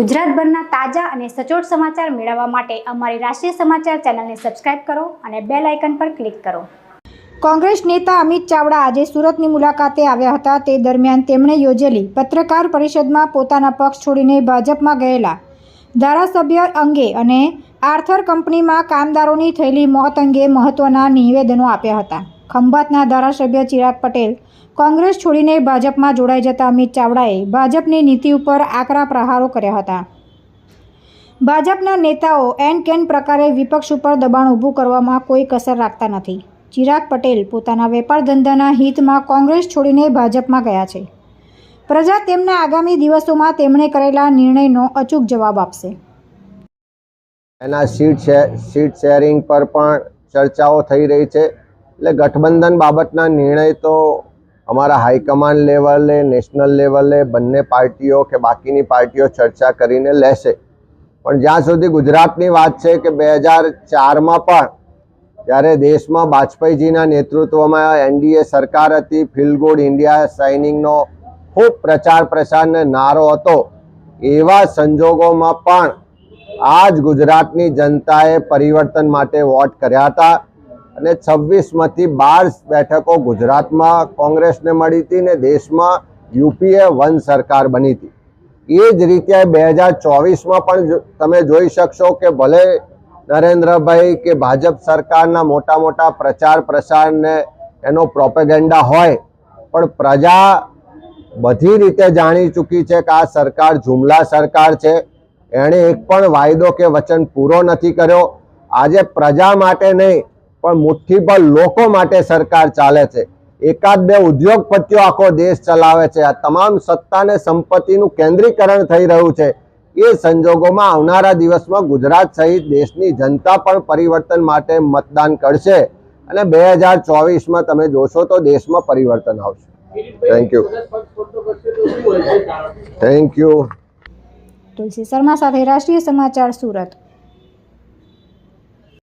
ગુજરાતભરના તાજા અને સચોટ સમાચાર મેળવવા માટે અમારી રાષ્ટ્રીય સમાચાર ચેનલને સબસ્ક્રાઇબ કરો અને બેલ આઇકન પર ક્લિક કરો। કોંગ્રેસ નેતા અમિત ચાવડા આજે સુરતની મુલાકાતે આવ્યા હતા। તે દરમિયાન તેમણે યોજેલી પત્રકાર પરિષદમાં પોતાના પક્ષ છોડીને ભાજપમાં ગયેલા ધારાસભ્ય અંગે અને આર્થર કંપનીમાં કામદારોની થયેલી મોત અંગે મહત્વના નિવેદનો આપ્યા હતા। ખંભાતના ધારાસભ્ય ચિરાગ પટેલ કોંગ્રેસ છોડીને ભાજપમાં જોડાઈ જતા અમિત ચાવડાએ ભાજપની નીતિ ઉપર આકરા પ્રહારો કર્યા હતા। ભાજપના નેતાઓ એન કેન પ્રકારે વિપક્ષ ઉપર દબાણ ઊભું કરવામાં કોઈ કસર રાખતા નથી। ચિરાગ પટેલ પોતાના વેપાર ધંધાના હિતમાં કોંગ્રેસ છોડીને ભાજપમાં ગયા છે। પ્રજા તેમના આગામી દિવસોમાં તેમણે કરેલા નિર્ણયનો અચૂક જવાબ આપશે। એના સીટ શેરિંગ પર પણ ચર્ચાઓ થઈ રહી છે। એટલે ગઠબંધન બાબતના નિર્ણય તો અમારા હાઈકમાન્ડ લેવલે, નેશનલ લેવલે બંને પાર્ટીઓ કે બાકીની પાર્ટીઓ ચર્ચા કરીને લેશે। પણ જ્યાં સુધી ગુજરાતની વાત છે કે 2004માં પણ જ્યારે દેશમાં વાજપેયીજીના નેતૃત્વમાં એનડીએ સરકાર હતી, ફીલ ગુડ ઇન્ડિયા સાઇનિંગનો ખૂબ પ્રચાર પ્રસારને નારો હતો, એવા સંજોગોમાં પણ આજ ગુજરાતની જનતાએ પરિવર્તન માટે વોટ કર્યા હતા અને 26માંથી 12 બેઠકો ગુજરાતમાં કોંગ્રેસને મળી હતી ને દેશમાં યુપીએ 1 સરકાર બની હતી। એ જ રીતે 2024માં પણ તમે જોઈ શકશો કે ભલે નરેન્દ્રભાઈ કે ભાજપ સરકારના મોટા મોટા પ્રચાર પ્રસારને એનો પ્રોપેગેન્ડા હોય, પણ પ્રજા બધી રીતે જાણી ચૂકી છે કે આ સરકાર જુમલા સરકાર છે। એણે એક પણ વાયદો કે વચન પૂરો નથી કર્યો। આજે પ્રજા માટે નહીં પણ મુઠ્ઠીભર લોકો માટે સરકાર ચાલે છે। એકાદ બે ઉદ્યોગપતિઓ આખો દેશ ચલાવે છે। આ તમામ સત્તા અને સંપત્તિનું કેન્દ્રીકરણ થઈ રહ્યું છે। એ સંજોગોમાં આવનારા દિવસમાં ગુજરાત સહિત દેશની જનતા પણ પરિવર્તન માટે મતદાન કરશે અને 2024માં તમે જોશો તો દેશમાં પરિવર્તન આવશે। Thank you. તુલસી શર્મા સાથે રાષ્ટ્રીય સમાચાર સુરત।